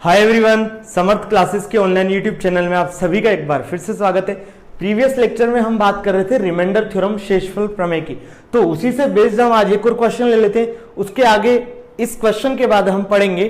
Hi everyone, समर्थ classes के online YouTube channel में आप सभी का एक बार फिर से स्वागत है। प्रीवियस लेक्चर में हम बात कर रहे थे रिमाइंडर थ्योरम शेषफल प्रमेय की, तो उसी से बेस्ड हम आज एक और क्वेश्चन ले लेते हैं। उसके आगे इस क्वेश्चन के बाद हम पढ़ेंगे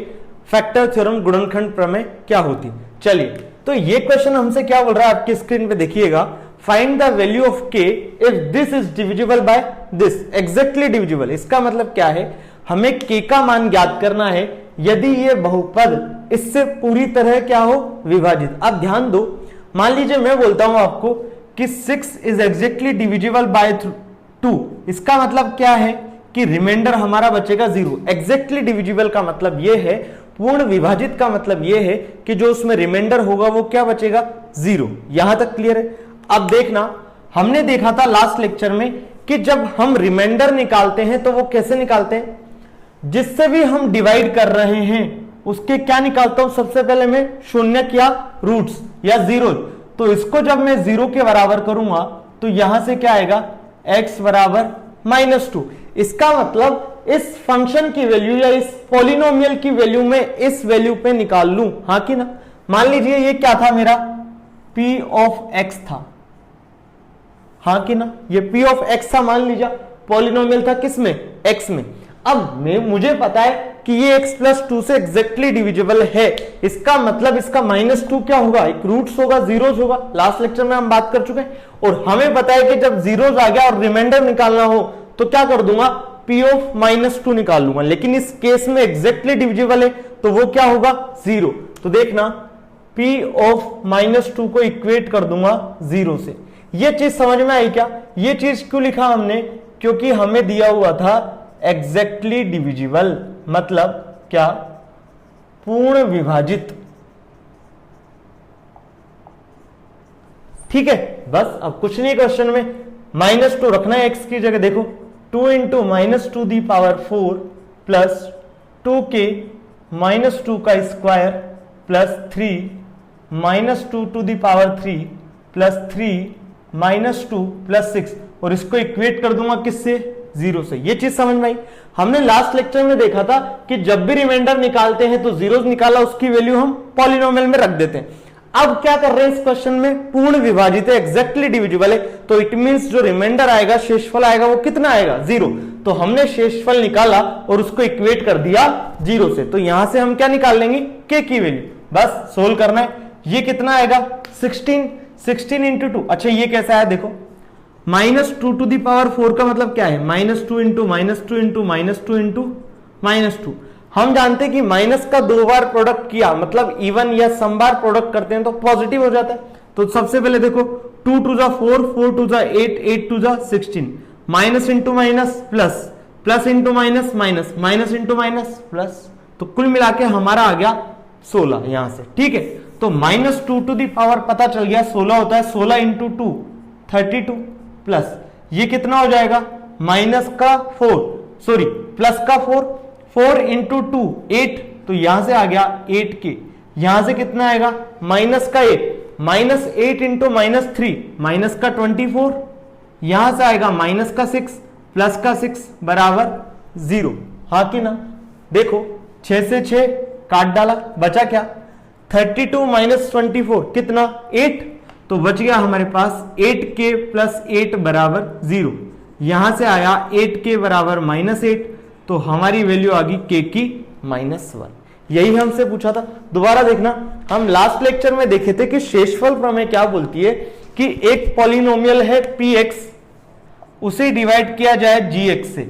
फैक्टर थ्योरम गुणनखंड प्रमेय क्या होती। चलिए, तो ये क्वेश्चन हमसे क्या बोल रहा है, आपकी स्क्रीन पे देखिएगा। फाइंड द वैल्यू ऑफ के if this is divisible by this, exactly divisible. इसका मतलब क्या है, हमें के का मान ज्ञात करना है यदि ये बहुपद इससे पूरी तरह क्या हो, विभाजित। अब ध्यान दो, मान लीजिए मैं बोलता हूं आपको कि 6 इज एग्जैक्टली डिविजिबल बाय 2। इसका मतलब क्या है कि रिमाइंडर हमारा बचेगा 0। एग्जैक्टली डिविजिबल का मतलब ये है, पूर्ण विभाजित का मतलब ये है कि जो उसमें रिमाइंडर होगा वो क्या बचेगा, 0। यहां तक क्लियर है। अब देखना, हमने देखा था लास्ट लेक्चर में कि जब हम रिमाइंडर निकालते हैं तो वो कैसे निकालते हैं, जिससे भी हम डिवाइड कर रहे हैं उसके क्या निकालता हूं, सबसे पहले मैं शून्यक या रूट्स या जीरो। तो इसको जब मैं 0 के बराबर करूंगा तो यहां से क्या आएगा, x बराबर -2। इसका मतलब इस फंक्शन की वैल्यू या इस पॉलिनोमियल की वैल्यू में इस वैल्यू पे निकाल लूं, हाँ कि ना। मान लीजिए ये क्या था, मेरा p ऑफ x था, हाँ कि ना। ये p ऑफ x था, मान लीजिए पॉलिनोमियल था किसमें, x में। अब मुझे पता है कि ये x प्लस 2 से एग्जैक्टली डिविजिबल है। इसका मतलब इसका -2 क्या होगा, एक रूट्स होगा, जीरोस होगा। लास्ट लेक्चर में हम बात कर चुके हैं। और हमें पता है कि जब जीरोस आ गया और रिमाइंडर निकालना हो तो क्या कर दूंगा, p ऑफ -2 निकाल लूंगा। लेकिन इस केस में एग्जैक्टली डिविजिबल है तो वो क्या होगा, 0। तो देखना, p ऑफ -2 को इक्वेट कर दूंगा 0 से। ये चीज समझ में आई क्या। ये चीज क्यों लिखा हमने, क्योंकि हमें दिया हुआ था एग्जैक्टली डिविजिबल, मतलब क्या, पूर्ण विभाजित। ठीक है, बस अब कुछ नहीं क्वेश्चन में, -2 रखना है x की जगह। देखो 2 into -2 the power 4 plus 2k -2 का square plus 3 -2 to the power 3 plus 3 -2 plus 6, और इसको इक्वेट कर दूंगा किससे, 0 से। ये चीज समझ में आई। हमने लास्ट लेक्चर में देखा था कि जब भी रिमाइंडर निकालते हैं तो जीरोस निकाला, उसकी वैल्यू हम पॉलिनोमियल में रख देते हैं। अब क्या कर रहे हैं इस क्वेश्चन में, पूर्ण विभाजित है, एग्जैक्टली डिविजिबल है, तो इट मींस जो रिमाइंडर आएगा, शेषफल आएगा, वो कितना आएगा, 0। तो हमने शेषफल निकाला और उसको इक्वेट कर दिया 0 से। तो यहां से हम क्या निकाल लेंगे, के की वैल्यू। बस सोल्व करना है। ये कितना आएगा, 16 इंटू 2। अच्छा, ये कैसा है, देखो -2 टू दी पावर 4 का मतलब क्या है, -2 इंटू -2 इंटू -2 इंटू -2। हम जानते हैं कि माइनस का 2 बार प्रोडक्ट किया मतलब इवन या सम बार प्रोडक्ट करते हैं तो पॉजिटिव हो जाता है। तो सबसे पहले देखो 2 टू जा 4, 4 टू जा 8, 8 टू जा 16, minus into minus plus, plus into minus minus, minus into minus plus. तो कुल मिला के हमारा आ गया 16 यहां से। ठीक है, तो -2 टू दी पावर पता चल गया 16 होता है, 16 इंटू 2 32 प्लस ये कितना हो जाएगा, माइनस का 4 सॉरी प्लस का 4 इंटू 2 8, तो यहां से आ गया 8k। यहां से कितना आएगा, माइनस का 8, -8 इंटू -3 माइनस का 24, यहां से आएगा माइनस का 6 प्लस का 6 बराबर 0, हाँ कि ना। देखो 6 से 6 काट डाला, बचा क्या, 32 माइनस 24 कितना, 8। तो बच गया हमारे पास 8k प्लस 8 बराबर 0। यहां से आया 8k बराबर -8, तो हमारी वैल्यू आ गई k की -1। यही हमसे पूछा था। दोबारा देखना, हम लास्ट लेक्चर में देखे थे कि शेषफल प्रमेय क्या बोलती है कि एक पॉलिनोमियल है px, उसे डिवाइड किया जाए gx से,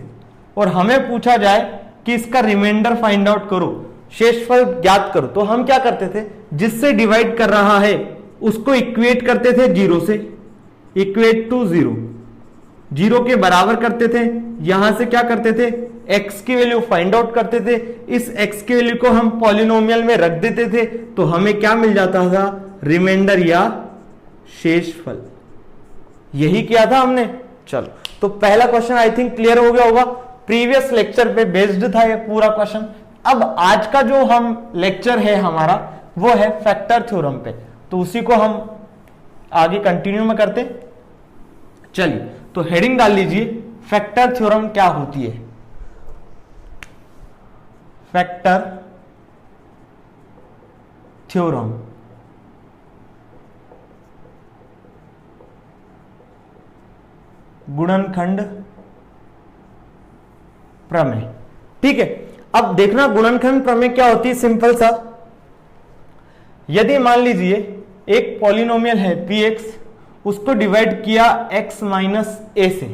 और हमें पूछा जाए कि इसका रिमाइंडर फाइंड आउट करो, शेषफल ज्ञात करो। तो हम क्या करते थे, जिससे डिवाइड कर रहा है उसको इक्वेट करते थे 0 से, इक्वेट टू 0, 0 के बराबर करते थे। यहां से क्या करते थे, x की वैल्यू फाइंड आउट करते थे। इस x की वैल्यू को हम पॉलिनोमियल में रख देते थे, तो हमें क्या मिल जाता था, रिमाइंडर या शेषफल। यही किया था हमने। चलो, तो पहला क्वेश्चन आई थिंक क्लियर हो गया होगा। प्रीवियस लेक्चर पे बेस्ड था ये पूरा क्वेश्चन। अब आज का जो हम लेक्चर है हमारा, वो है फैक्टर थ्योरम पे, तो उसी को हम आगे कंटिन्यू में करते। चलिए, तो हेडिंग डाल लीजिए, फैक्टर थ्योरम क्या होती है। फैक्टर थ्योरम, गुणनखंड प्रमेय। ठीक है, अब देखना गुणनखंड प्रमेय क्या होती है। सिंपल सा, यदि मान लीजिए एक पॉलिनोमियल है px, उसको डिवाइड किया x माइनस ए से।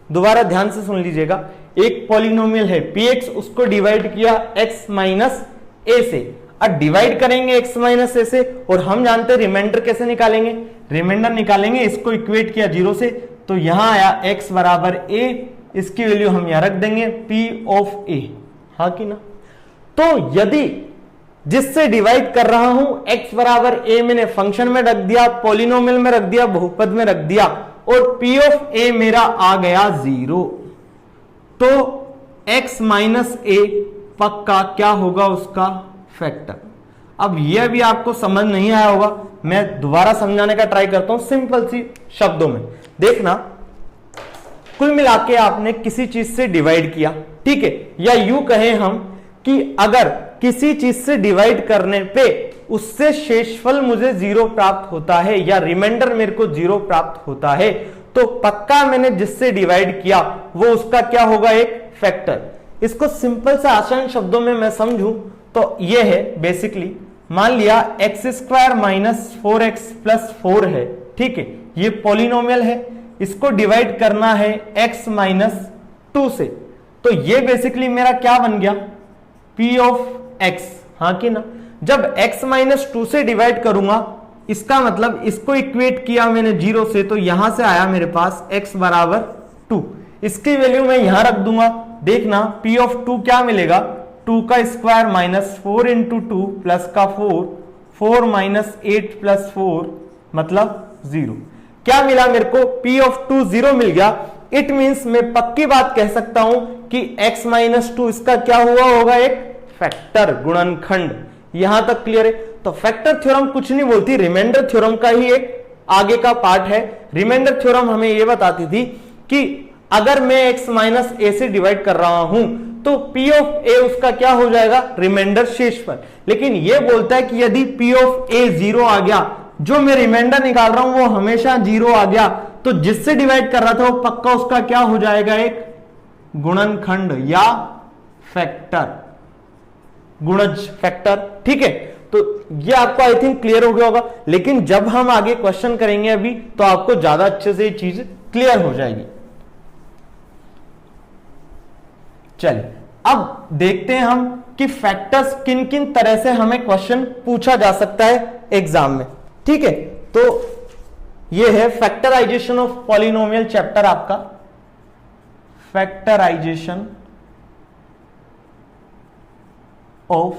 दोबारा ध्यान से सुन लीजिएगा, एक पॉलिनोमियल है px, उसको डिवाइड किया x माइनस ए से। अब डिवाइड करेंगे x माइनस ए से, और हम जानते हैं रिमाइंडर कैसे निकालेंगे, रिमाइंडर निकालेंगे, इसको इक्वेट किया 0 से, तो यहां आया x बराबर a, इसकी वैल्यू हम यहां रख देंगे p ऑफ a, हाँ कि ना। तो यदि जिससे डिवाइड कर रहा हूं x बराबर a मैंने फंक्शन में रख दिया, पॉलिनोमियल में रख दिया, बहुपद में रख दिया, और p ऑफ a मेरा आ गया 0, तो x माइनस a पक्का क्या होगा, उसका फैक्टर। अब यह भी आपको समझ नहीं आया होगा, मैं दोबारा समझाने का ट्राई करता हूं सिंपल सी शब्दों में। देखना, कुल मिला के आपने किसी चीज से डिवाइड किया, ठीक है, या यूं कहें हम कि अगर किसी चीज से डिवाइड करने पे उससे शेषफल मुझे 0 प्राप्त होता है, या रिमाइंडर मेरे को 0 प्राप्त होता है, तो पक्का मैंने जिससे डिवाइड किया वो उसका क्या होगा, एक फैक्टर। इसको सिंपल से आसान शब्दों में मैं समझूं तो ये है बेसिकली, मान लिया x square minus 4x plus 4 है, ठीक है, ये पॉलिनोमियल है, इसको डिवाइड करना है x माइनस 2 से, तो ये बेसिकली मेरा क्या बन गया, p ऑफ x, हाँ कि ना। जब x माइनस 2 से डिवाइड करूंगा, इसका मतलब इसको इक्वेट किया मैंने 0 से, तो यहां से आया मेरे पास x बराबर 2, इसकी वैल्यू मैं यहां रख दूंगा। देखना p ऑफ 2 क्या मिलेगा, 2 का स्क्वायर माइनस 4 इंटू 2 प्लस का 4, 4 माइनस 8 प्लस 4 मतलब 0। क्या मिला मेरे को, p ऑफ 2 0 मिल गया। इट मींस मैं पक्की बात कह सकता हूं कि x माइनस 2 इसका क्या हुआ होगा, एक फैक्टर, गुणनखंड। यहां तक क्लियर है। तो फैक्टर थ्योरम कुछ नहीं बोलती, रिमाइंडर थ्योरम का ही एक आगे का पार्ट है। रिमाइंडर थ्योरम हमें यह बताती थी कि अगर मैं x माइनस ए से डिवाइड कर रहा हूं तो p ऑफ a उसका क्या हो जाएगा, रिमाइंडर शेषफल। लेकिन यह बोलता है कि यदि p ऑफ a 0 आ गया, जो मैं रिमाइंडर निकाल रहा हूं वो हमेशा 0 आ गया, तो जिससे डिवाइड कर रहा था वो पक्का उसका क्या हो जाएगा, एक गुणनखंड या फैक्टर, गुणज फैक्टर। ठीक है, तो ये आपको आई थिंक क्लियर हो गया होगा। लेकिन जब हम आगे क्वेश्चन करेंगे अभी, तो आपको ज्यादा अच्छे से ये चीज क्लियर हो जाएगी। चलिए अब देखते हैं हम कि फैक्टर्स किन किन तरह से हमें क्वेश्चन पूछा जा सकता है एग्जाम में। ठीक है, तो ये है फैक्टराइजेशन ऑफ पॉलिनोमियल चैप्टर आपका, फैक्टराइजेशन ऑफ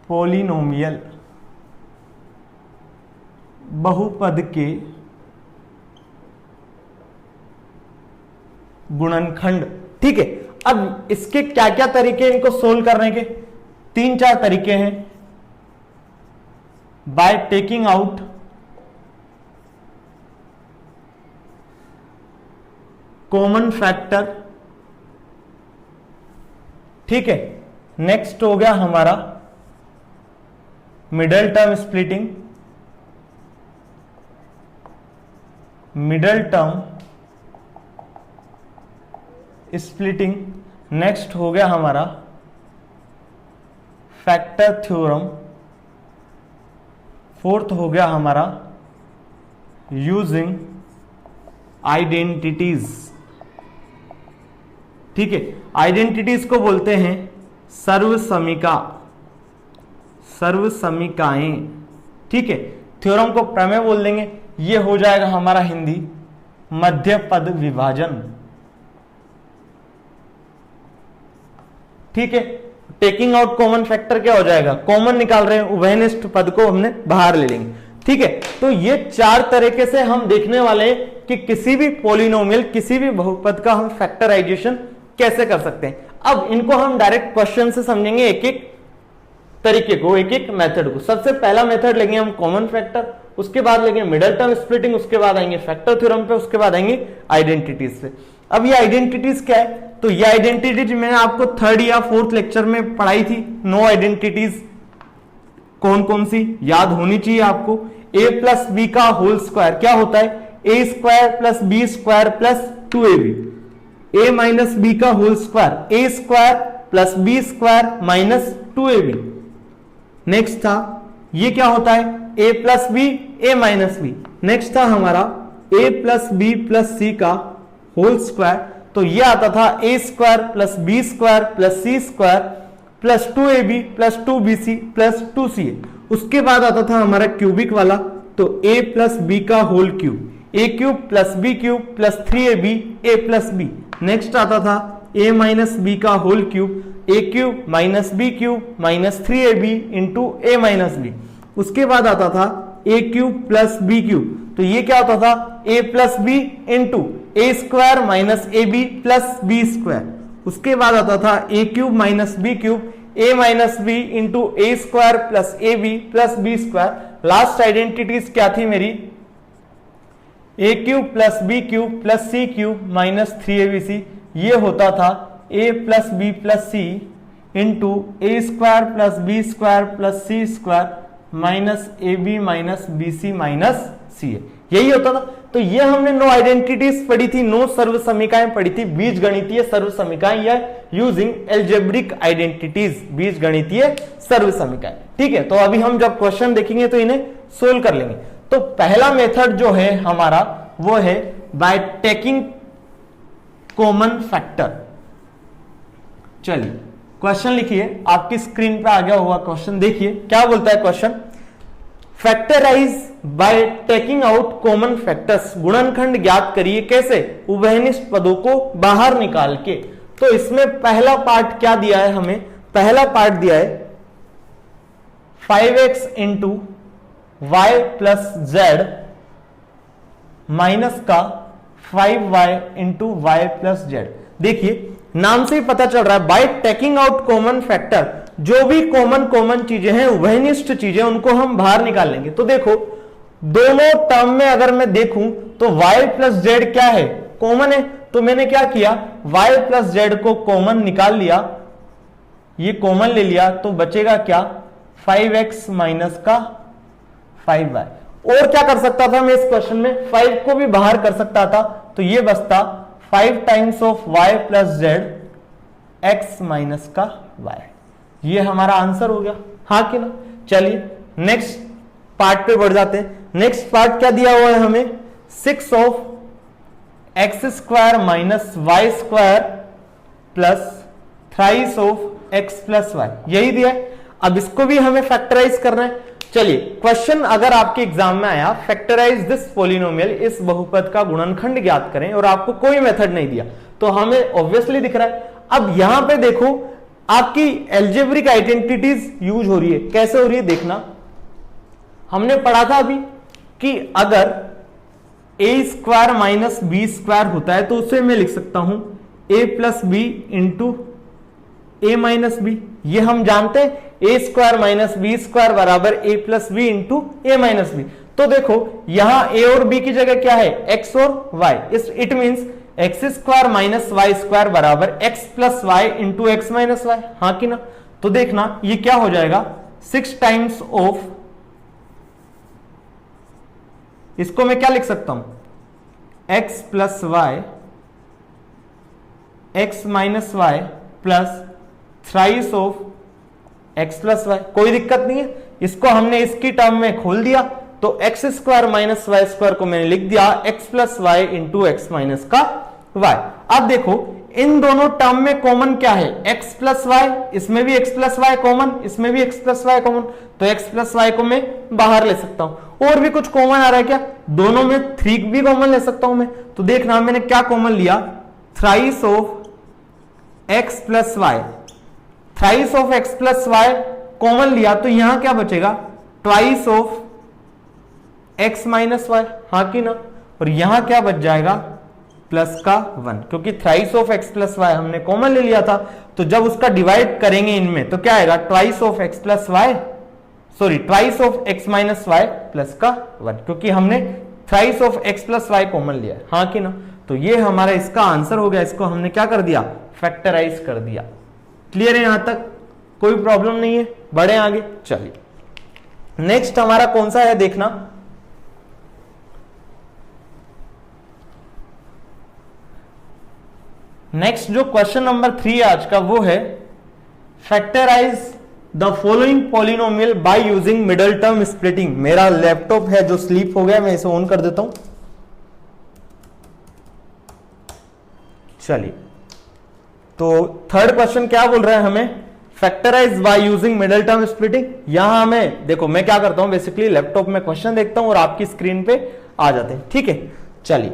पॉलिनोमियल, बहुपद के गुणनखंड। ठीक है, अब इसके क्या क्या तरीके, इनको सोल्व करने के 3-4 तरीके हैं। Bye taking out common factor, ठीक है, नेक्स्ट हो गया हमारा middle term splitting, middle term splitting, next हो गया हमारा फैक्टर थ्योरम, फोर्थ हो गया हमारा यूजिंग आइडेंटिटीज। ठीक है, आइडेंटिटीज को बोलते हैं सर्वसमीका, सर्वसमीकाएं। ठीक है, थ्योरम को प्रमेय बोल देंगे। ये हो जाएगा हमारा हिंदी मध्य पद विभाजन। ठीक है, टेकिंग आउट कॉमन फैक्टर क्या हो जाएगा, कॉमन निकाल रहे हैं, उभयनिष्ठ पद को हमने बाहर ले लेंगे। ठीक है, तो ये 4 तरीके से हम देखने वाले हैं कि किसी भी पॉलिनोमियल, किसी भी बहुपद का हम फैक्टराइजेशन कैसे कर सकते हैं। अब इनको हम डायरेक्ट क्वेश्चन से समझेंगे, एक एक तरीके को, एक एक मेथड को। सबसे पहला मेथड लेंगे हम कॉमन फैक्टर, उसके बाद लेंगे मिडल टर्म स्प्लिटिंग, उसके बाद आएंगे फैक्टर थ्योरम पे, उसके बाद आएंगे आइडेंटिटीज पे। अब ये आइडेंटिटीज क्या है, तो ये आइडेंटिटीज मैंने आपको 3rd या 4th लेक्चर में पढ़ाई थी। नो आइडेंटिटीज कौन कौन सी याद होनी चाहिए आपको। a प्लस बी का होल स्क्वायर क्या होता है, a square plus B square plus 2ab। a minus B का whole square a square plus B square minus 2ab। Next था ये क्या होता है, a plus B a minus B. Next था हमारा a plus B plus C का whole square, तो ये आता था a square plus B square plus C square plus 2ab plus 2bc plus 2ca। उसके बाद आता था हमारा क्यूबिक वाला, तो a प्लस बी का whole cube, a cube plus B cube plus 3ab a plus B. Next आता था a माइनस बी का whole cube, a cube minus B cube minus 3ab into a minus B. उसके बाद आता था a cube plus B cube, तो ये क्या होता था a plus B into a square minus A B plus B square. उसके बाद आता था a cube minus B cube a minus B into A square plus A B plus B square. Last identities क्या थी मेरी, a cube plus B cube plus C cube minus 3abc। ये होता था a plus B plus C into A square plus B square plus C square minus A B minus B C minus C A, यही होता था। तो ये हमने 9 identities पढ़ी थी, 9 सर्व समीकाएं पढ़ी थी, बीज गणितीय सर्व समीकाएं या यूजिंग एल्जेब्रिक आइडेंटिटीज, बीज गणितीय सर्व समीकाएं। ठीक है, तो अभी हम जब क्वेश्चन देखेंगे तो इन्हें सोल्व कर लेंगे। तो पहला मेथड जो है हमारा वो है बाय टेकिंग कॉमन फैक्टर। चलिए क्वेश्चन लिखिए, आपकी स्क्रीन पे आ गया होगा क्वेश्चन, देखिए क्या बोलता है question. Factorise by taking out common factors, गुणनखंड ज्ञात करिए कैसे, उभयनिष्ठ पदों को बाहर निकाल के। तो इसमें पहला पार्ट क्या दिया है हमें, पहला पार्ट दिया है 5x into Y plus Z minus का 5y into Y plus Z. देखिए नाम से ही पता चल रहा है bye taking out common factor, जो भी कॉमन चीजें हैं, उभयनिष्ठ चीजें, उनको हम बाहर निकाल लेंगे। तो देखो दोनों टर्म में अगर मैं देखूं तो y प्लस जेड क्या है, कॉमन है। तो मैंने क्या किया, y प्लस जेड को कॉमन निकाल लिया, ये कॉमन ले लिया, तो बचेगा क्या 5x माइनस का 5y। और क्या कर सकता था मैं इस क्वेश्चन में, 5 को भी बाहर कर सकता था, तो ये बचता 5 times of y plus Z x minus का y। ये हमारा आंसर हो गया, हाँ कि ना। चलिए नेक्स्ट पार्ट पे बढ़ जाते हैं। नेक्स्ट पार्ट क्या दिया हुआ है हमें, 6 of X square minus Y square plus thrice of X plus Y, यही दिया है। अब इसको भी हमें फैक्टराइज करना है। चलिए क्वेश्चन अगर आपके एग्जाम में आया फैक्टराइज दिस पॉलिनोमियल, इस बहुपद का गुणनखंड ज्ञात करें, और आपको कोई मेथड नहीं दिया, तो हमें ऑब्वियसली दिख रहा है। अब यहां पे देखो आपकी एल्जेब्रिक आइडेंटिटीज यूज हो रही है, कैसे हो रही है देखना। हमने पढ़ा था अभी कि अगर ए स्क्वायर माइनस बी स्क्वायर होता है तो उसे मैं लिख सकता हूं ए प्लस बी इंटू ए माइनस बी। ये हम जानते हैं ए स्क्वायर माइनस बी स्क्वायर बराबर ए प्लस बी इंटू ए माइनस बी। तो देखो यहां ए और बी की जगह क्या है, एक्स और Y. It means X square minus Y square बराबर X plus Y into X minus Y, हाँ कि ना। तो देखना ये क्या हो जाएगा, 6 टाइम्स ऑफ, इसको मैं क्या लिख सकता हूं, X plus Y X minus Y plus thrice of X plus Y. कोई दिक्कत नहीं है, इसको हमने इसकी टर्म में खोल दिया, तो X square minus Y square को मैंने लिख दिया X plus Y into X minus का वाई। अब देखो इन दोनों टर्म में कॉमन क्या है, एक्स प्लस वाई, इसमें भी एक्स प्लस वाई कॉमन, इसमें भी एक्स प्लस वाई कॉमन, तो एक्स प्लस वाई को मैं बाहर ले सकता हूं। और भी कुछ कॉमन आ रहा है क्या, दोनों में 3 भी कॉमन ले सकता हूं मैं। तो देखना मैंने क्या कॉमन लिया, thrice of X plus Y, thrice of X plus Y common लिया, तो यहां क्या बचेगा, twice of X minus Y, हाँ कि ना। और यहां क्या बच जाएगा, प्लस का 1, क्योंकि thrice of X plus Y हमने कॉमन ले लिया था। तो जब उसका डिवाइड करेंगे इनमें तो क्या आएगा, twice of X plus Y, sorry twice of X minus Y plus का 1, क्योंकि हमने thrice of X plus Y common लिया है, हाँ कि ना। तो ये हमारा इसका आंसर हो गया, इसको हमने क्या कर दिया, फैक्टराइज कर दिया। क्लियर है यहां तक, कोई प्रॉब्लम नहीं है, बढ़े आगे। चलिए नेक्स्ट हमारा कौन सा है देखना, नेक्स्ट जो क्वेश्चन नंबर 3 आज का वो है factorise the following polynomial by using middle term splitting. मेरा लैपटॉप है जो स्लीप हो गया, मैं इसे ऑन कर देता हूं। चलिए, तो थर्ड क्वेश्चन क्या बोल रहा है हमें, factorise by using middle term splitting. यहां हमें देखो, मैं क्या करता हूं बेसिकली लैपटॉप में क्वेश्चन देखता हूं और आपकी स्क्रीन पे आ जाते हैं, ठीक है। चलिए,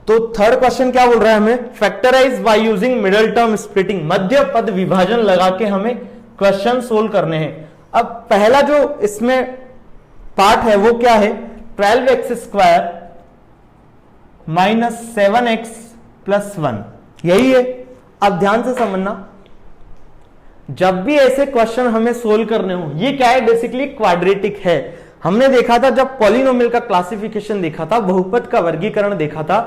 तो थर्ड क्वेश्चन क्या बोल रहा है हमें, factorise by using middle term splitting, मध्य पद विभाजन लगा के हमें क्वेश्चन सोल्व करने हैं। अब पहला जो इसमें पार्ट है वो क्या है, 12x² माइनस 7x प्लस 1, यही है। अब ध्यान से समझना, जब भी ऐसे क्वेश्चन हमें सोल्व करने हो, ये क्या है बेसिकली क्वाड्रेटिक है। हमने देखा था जब पॉलिनोमियल का क्लासिफिकेशन देखा था, बहुपद का वर्गीकरण देखा था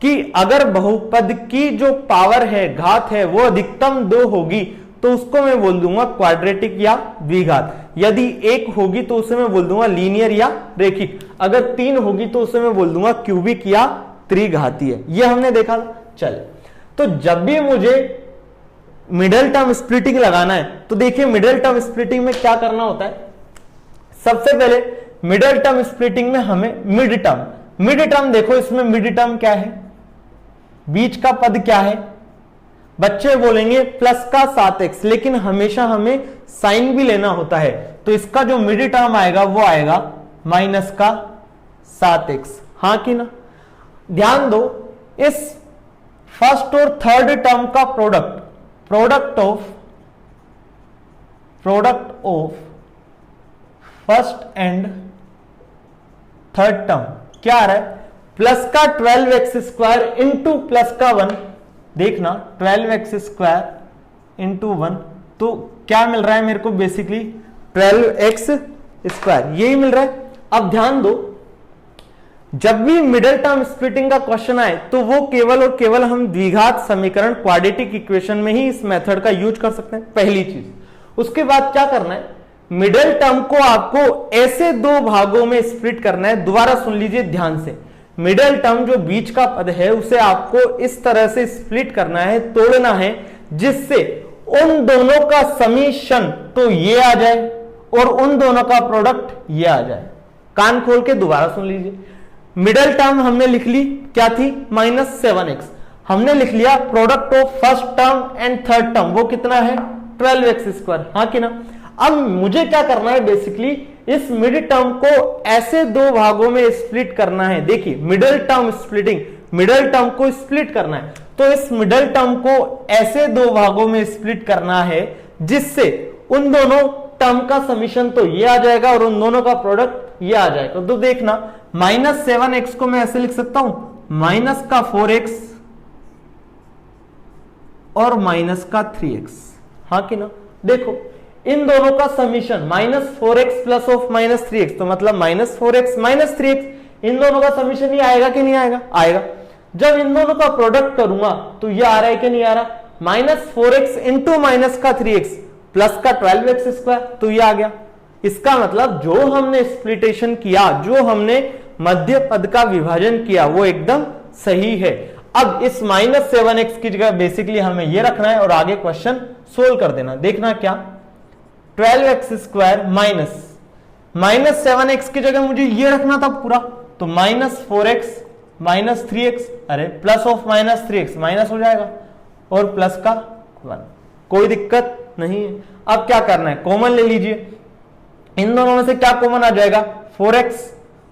कि अगर बहुपद की जो पावर है, घात है, वो अधिकतम 2 होगी तो उसको मैं बोल दूंगा क्वाड्रेटिक या द्विघात। यदि 1 होगी तो उसे मैं बोल दूंगा लीनियर या रेखिक। अगर 3 होगी तो उसे मैं बोल दूंगा क्यूबिक या त्रिघातीय। ये हमने देखा था। चल, तो जब भी मुझे मिडल टर्म स्प्लिटिंग लगाना है तो देखिए मिडल टर्म स्प्लिटिंग में क्या करना होता है। सबसे पहले मिडल टर्म स्प्लिटिंग में हमें मिड टर्म देखो, इसमें मिड टर्म क्या है, बीच का पद क्या है, बच्चे बोलेंगे प्लस का 7x, लेकिन हमेशा हमें साइन भी लेना होता है, तो इसका जो मिड टर्म आएगा वो आएगा माइनस का 7x, हां कि ना। ध्यान दो, इस फर्स्ट और थर्ड टर्म का product of first and third term क्या आ रहा है, प्लस का 12x² इंटू प्लस का 1। देखना 12x² इंटू 1, तो क्या मिल रहा है मेरे को बेसिकली 12x², यही मिल रहा है। अब ध्यान दो, जब भी मिडल टर्म स्प्लिटिंग का क्वेश्चन आए तो वो केवल और केवल हम द्विघात समीकरण क्वाड्रेटिक इक्वेशन में ही इस मेथड का यूज कर सकते हैं, पहली चीज। उसके बाद क्या करना है, मिडल टर्म को आपको ऐसे 2 भागों में स्प्लिट करना है। दोबारा सुन लीजिए ध्यान से, मिडल टर्म जो बीच का पद है उसे आपको इस तरह से स्प्लिट करना है, तोड़ना है, जिससे उन दोनों का समीशन तो ये आ जाए और उन दोनों का प्रोडक्ट ये आ जाए। कान खोल के दोबारा सुन लीजिए, मिडल टर्म हमने लिख ली क्या थी, -7x। हमने लिख लिया product of first term and third term, वो कितना है 12x², हाँ कि ना। अब मुझे क्या करना है बेसिकली, इस मिड टर्म को ऐसे 2 भागों में स्प्लिट करना है। देखिए middle term splitting, middle term को स्प्लिट करना है, तो इस मिडल टर्म को ऐसे 2 भागों में स्प्लिट करना है जिससे उन दोनों टर्म का समीशन तो ये आ जाएगा और उन दोनों का प्रोडक्ट ये आ जाएगा। तो देखना -7x को मैं ऐसे लिख सकता हूं, माइनस का 4x और माइनस का 3x, हाँ कि ना। देखो इन दोनों का summation -4x plus of -3x, तो मतलब -4x -3x, इन दोनों का समीशन ही आएगा कि नहीं आएगा, आएगा। जब इन दोनों का प्रोडक्ट करूंगा तो ये आ रहा है कि नहीं आ रहा, -4x इंटू माइनस का 3x प्लस का 12x², तो ये आ गया। इसका मतलब जो हमने स्प्लिटेशन किया, जो हमने मध्य पद का विभाजन किया, वो एकदम सही है। अब इस -7x की जगह बेसिकली हमें ये रखना है और आगे क्वेश्चन सोल्व कर देना। देखना क्या, 12x² माइनस 7x की जगह मुझे ये रखना था पूरा, तो -4x -3x, अरे प्लस ऑफ -3x माइनस हो जाएगा और प्लस का 1, कोई दिक्कत नहीं है। अब क्या करना है, कॉमन ले लीजिए, इन दोनों में से क्या कॉमन आ जाएगा 4x,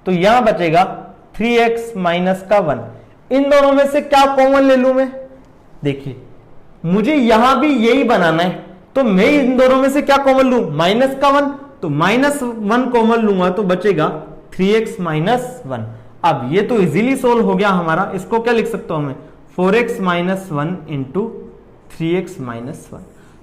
तो यहां बचेगा 3x माइनस का 1। इन दोनों में से क्या कॉमन ले लूं मैं, देखिए मुझे यहां भी यही बनाना है, तो मैं इन दोनों में से क्या कॉमन लूं, माइनस का 1, तो -1 कॉमन लूंगा तो बचेगा 3x माइनस 1। अब ये तो इजीली सोल्व हो गया हमारा। इसको क्या लिख सकता हूं मैं, 4x minus 1 into 3x minus 1।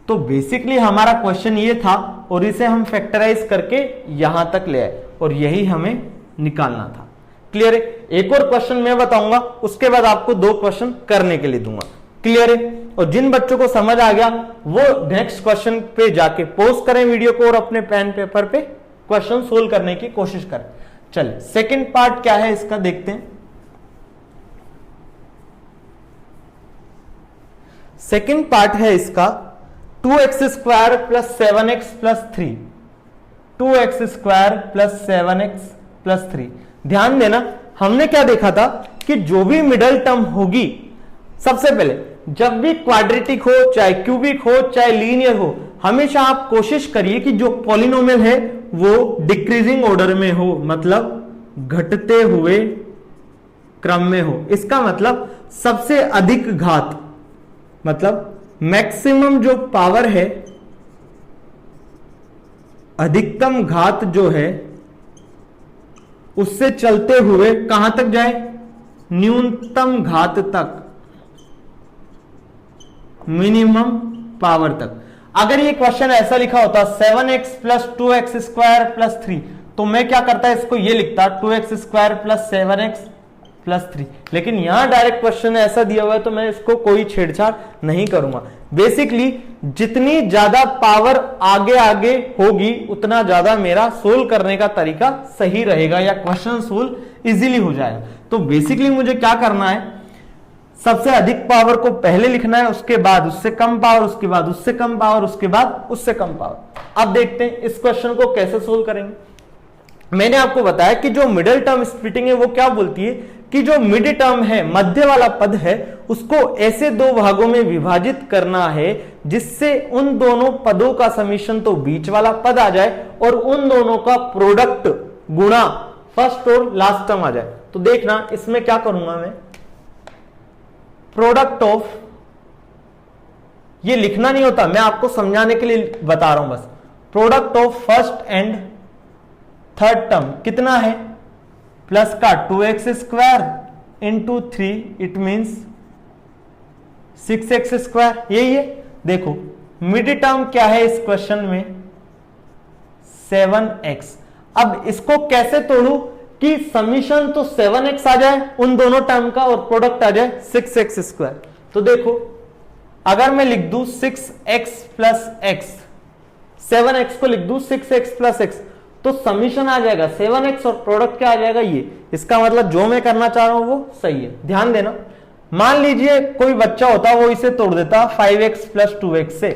तो बेसिकली हमारा क्वेश्चन ये था और इसे हम फैक्टराइज करके यहां तक ले आए और यही हमें निकालना था। क्लियर है। एक और क्वेश्चन मैं बताऊंगा, उसके बाद आपको 2 क्वेश्चन करने के लिए दूंगा। क्लियर है। और जिन बच्चों को समझ आ गया वो नेक्स्ट क्वेश्चन पे जाके पॉज करें वीडियो को और अपने पेन पेपर पे क्वेश्चन सोल्व करने की कोशिश करें। चलिए सेकंड पार्ट क्या है इसका देखते हैं। सेकंड पार्ट है इसका 2x square plus 7x plus 3, 2x square plus 7x plus 3। ध्यान देना, हमने क्या देखा था कि जो भी मिडल टर्म होगी, सबसे पहले जब भी क्वाड्रेटिक हो, चाहे क्यूबिक हो, चाहे लीनियर हो, हमेशा आप कोशिश करिए कि जो पॉलिनोमियल है वो डिक्रीजिंग ऑर्डर में हो, मतलब घटते हुए क्रम में हो। इसका मतलब सबसे अधिक घात, मतलब मैक्सिमम जो पावर है, अधिकतम घात जो है उससे चलते हुए कहां तक जाए, न्यूनतम घात तक, मिनिमम पावर तक। अगर ये क्वेश्चन ऐसा लिखा होता 7x plus 2x square plus 3, तो मैं क्या करता इसको ये लिखता 2x square plus 7x plus 3, लेकिन यहां डायरेक्ट क्वेश्चन ऐसा दिया हुआ है तो मैं इसको कोई छेड़छाड़ नहीं करूंगा। बेसिकली जितनी ज्यादा पावर आगे आगे होगी उतना ज्यादा मेरा सोल्व करने का तरीका सही रहेगा या क्वेश्चन सोल्व इजीली हो जाएगा। तो बेसिकली मुझे क्या करना है, सबसे अधिक पावर को पहले लिखना है, उसके बाद उससे कम पावर, उसके बाद उससे कम पावर, उसके बाद उससे कम पावर। अब देखते हैं इस क्वेश्चन को कैसे सोल्व करेंगे। मैंने आपको बताया कि जो मिडिल टर्म स्प्लिटिंग है वो क्या बोलती है कि जो मिड टर्म है, मध्य वाला पद है, उसको ऐसे दो भागों में विभाजित करना है जिससे उन दोनों पदों का समीशन तो बीच वाला पद आ जाए और उन दोनों का प्रोडक्ट गुणा फर्स्ट और लास्ट टर्म आ जाए। तो देखना इसमें क्या करूंगा मैं, प्रोडक्ट ऑफ, ये लिखना नहीं होता, मैं आपको समझाने के लिए बता रहा हूं बस। Product of first and third term कितना है, प्लस का 2x square into 3, it means 6x square, यही है। देखो मिड टर्म क्या है इस क्वेश्चन में, 7x। अब इसको कैसे तोड़ू कि समीशन तो 7x आ जाए उन दोनों टर्म का और प्रोडक्ट आ जाए 6x स्क्वायर। तो देखो अगर मैं लिख दूं 6x प्लस x, 7x को लिख दूं 6x प्लस x, तो समीशन आ जाएगा 7x और प्रोडक्ट क्या आ जाएगा ये। इसका मतलब जो मैं करना चाह रहा हूं वो सही है। ध्यान देना, मान लीजिए कोई बच्चा होता वो इसे तोड़ देता 5x प्लस 2x से,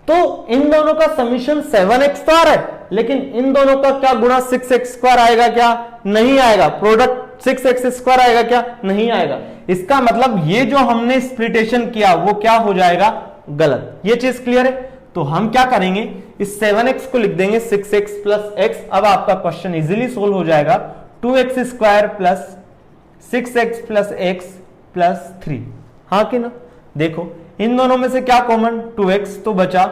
तो इन दोनों का समीशन 7x तो आ रहा है, लेकिन इन दोनों का क्या गुणा 6x स्क्वायर आएगा क्या, नहीं आएगा। प्रोडक्ट 6x स्क्वायर आएगा क्या, नहीं आएगा। इसका मतलब ये जो हमने स्प्लिटेशन किया वो क्या हो जाएगा, गलत। ये चीज क्लियर है। तो हम क्या करेंगे, इस 7x को लिख देंगे 6x प्लस x। अब आपका क्वेश्चन इजीली सोल्व हो जाएगा। 2x square plus 6x plus x plus 3, हाँ कि ना। देखो इन दोनों में से क्या कॉमन, 2x तो बचा,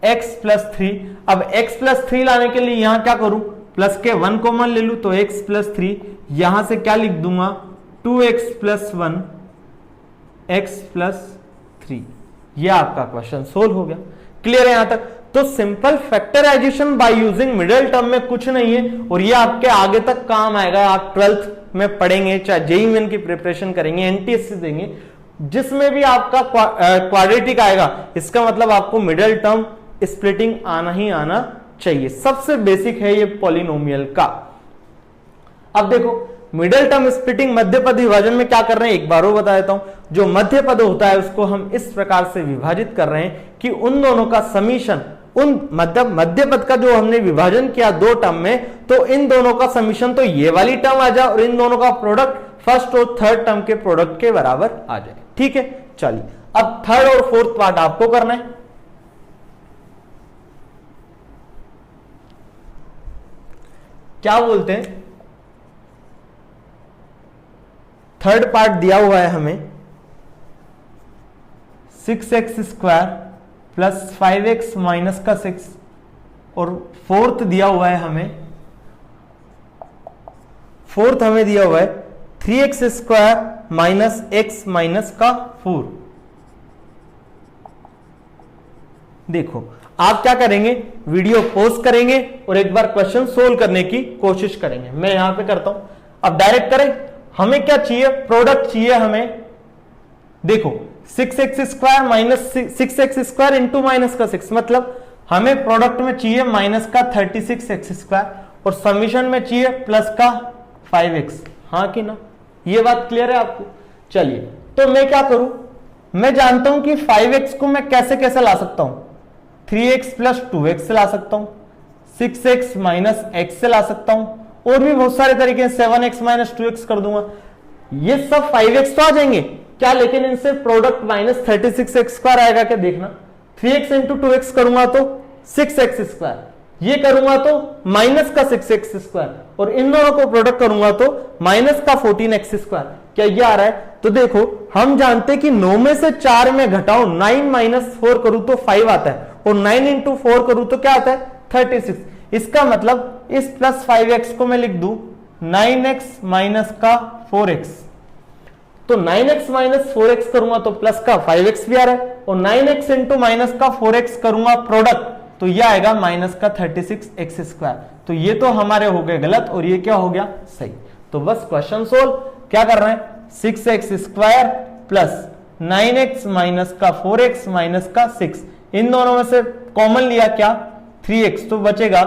x प्लस 3। अब x प्लस 3 लाने के लिए यहां क्या करूं, प्लस के 1 कॉमन ले लूं, तो x प्लस 3, यहां से क्या लिख दूंगा 2x प्लस 1 x प्लस 3। यह आपका क्वेश्चन सोल्व हो गया। क्लियर है यहां तक। तो simple factorisation by using middle term में कुछ नहीं है, और ये आपके आगे तक काम आएगा। आप 12th में पढ़ेंगे, चाहे जेईई मेन की प्रिपरेशन करेंगे, एनटीएससी देंगे, जिसमें भी आपका क्वाड्रेटिक आएगा, इसका मतलब आपको मिडिल टर्म स्प्लिटिंग आना ही आना चाहिए। सबसे बेसिक है ये पॉलिनोमियल का। अब देखो मिडिल टर्म स्प्लिटिंग मध्य पद विभाजन में क्या कर रहे हैं, एक बार और बता देता हूं। जो मध्य पद होता है उसको हम इस प्रकार से विभाजित कर रहे हैं कि उन दोनों का समीशन, उन मतलब मध्य पद का जो हमने विभाजन किया दो टर्म में, तो इन दोनों का समीशन तो ये वाली टर्म आ जाए और इन दोनों का प्रोडक्ट फर्स्ट और थर्ड टर्म के प्रोडक्ट के बराबर आ जाए। ठीक है, चलिए अब थर्ड और फोर्थ पार्ट आपको करना है। क्या बोलते हैं, थर्ड पार्ट दिया हुआ है हमें 6x square plus 5x minus का 6, और फोर्थ दिया हुआ है हमें, फोर्थ हमें दिया हुआ है 3x square minus x minus का 4। देखो आप क्या करेंगे, वीडियो पॉज करेंगे और एक बार क्वेश्चन सोल्व करने की कोशिश करेंगे। मैं यहां पे करता हूं, अब डायरेक्ट करें। हमें क्या चाहिए, प्रोडक्ट चाहिए हमें। देखो 6x square minus 6x square into minus का 6, मतलब हमें प्रोडक्ट में चाहिए माइनस का 36x स्क्वायर, और समीशन में चाहिए प्लस का 5x, हाँ कि ना? ये बात क्लियर है आपको? चलिए, तो मैं क्या करूं, मैं जानता हूं कि 5x को मैं कैसे कैसे ला सकता हूं, 3x प्लस 2x से ला सकता हूं, 6x माइनस x से ला सकता हूं, और भी बहुत सारे तरीके हैं, 7x माइनस 2x कर दूंगा, ये सब 5x तो आ जाएंगे क्या, लेकिन इनसे प्रोडक्ट माइनस 36x स्क्वायर आएगा क्या? देखना, 3x इंटू 2x करूंगा तो 6x स्क्वायर, ये करूंगा तो माइनस का 6x स्क्वायर, और इन दोनों को प्रोडक्ट करूंगा तो माइनस का 14x स्क्वायर। क्या ये आ रहा है? तो देखो, हम जानते हैं कि 9 में से 4 में घटाओ, 9 माइनस 4 करूं तो 5 आता है, और 9 इंटू 4 करूं तो क्या आता है? 36। इसका मतलब इस प्लस 5x को मैं लिख दूं 9x माइनस का 4x, तो 9x माइनस 4x करूंगा तो प्लस का 5x भी आ रहा है, और 9x इंटू माइनस का 4x करूंगा प्रोडक्ट तो ये आएगा माइनस का 36x स्क्वायर। तो ये तो हमारे हो गए गलत, और ये क्या हो गया? सही। तो बस क्वेश्चन सोल्व क्या कर रहे हैं, 6x square plus 9x minus का 4x माइनस का 6, इन दोनों में से कॉमन लिया क्या? 3x, तो बचेगा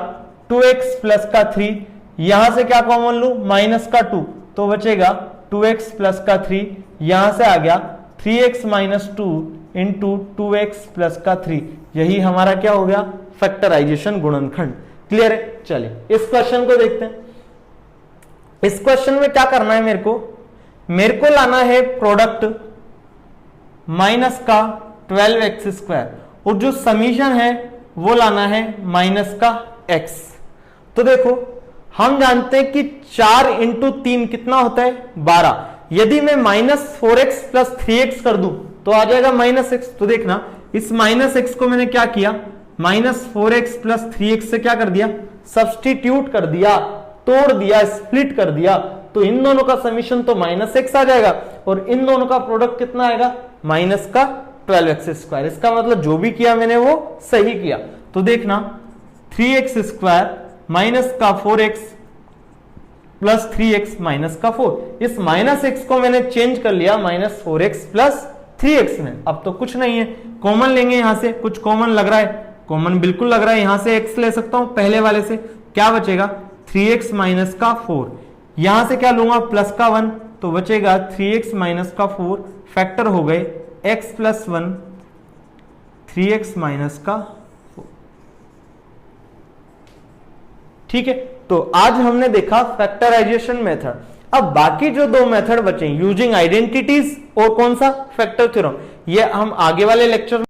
2x प्लस का 3, यहां से क्या कॉमन लू? माइनस का 2, तो बचेगा 2x प्लस का 3, यहां से आ गया 3x minus 2 into 2x plus का 3, यही हमारा क्या हो गया? फैक्टराइजेशन गुणनखंड। क्लियर है? चलिए इस क्वेश्चन को देखते हैं। इस क्वेश्चन में क्या करना है, मेरे को लाना है प्रोडक्ट माइनस का 12x स्क्वायर, और जो समीशन है वो लाना है माइनस का x। तो देखो, हम जानते हैं कि 4 इंटू 3 कितना होता है? 12। यदि मैं माइनस 4x प्लस 3x कर दूं तो आ जाएगा माइनस x। तो देखना, इस माइनस x को मैंने क्या किया, माइनस 4x प्लस 3x से क्या कर दिया? सब्सटीट्यूट कर दिया, तोड़ दिया, स्प्लिट कर दिया, तो इन दोनों का समीशन तो माइनस x आ जाएगा, और इन दोनों का प्रोडक्ट कितना आएगा? माइनस का 12x स्क्वायर। इसका मतलब जो भी किया मैंने वो सही किया। तो देखना, 3x स्क्वायर माइनस का 4x प्लस 3x माइनस का 4, इस माइनस x को मैंने चेंज कर लिया माइनस 4x प्लस 3x में। अब तो कुछ नहीं है, कॉमन लेंगे, यहां से कुछ कॉमन लग रहा है, कॉमन बिल्कुल लग रहा है, यहां से x ले सकता हूं पहले वाले से, क्या बचेगा? 3x माइनस का 4, यहां से क्या लूंगा? प्लस का 1, तो बचेगा 3x माइनस का 4, फैक्टर हो गए x प्लस 1, 3x माइनस का 4। ठीक है, तो आज हमने देखा फैक्टराइजेशन मेथड। अब बाकी जो दो मेथड बचे, यूजिंग आइडेंटिटीज और कौन सा? फैक्टर थ्योरम, ये हम आगे वाले लेक्चर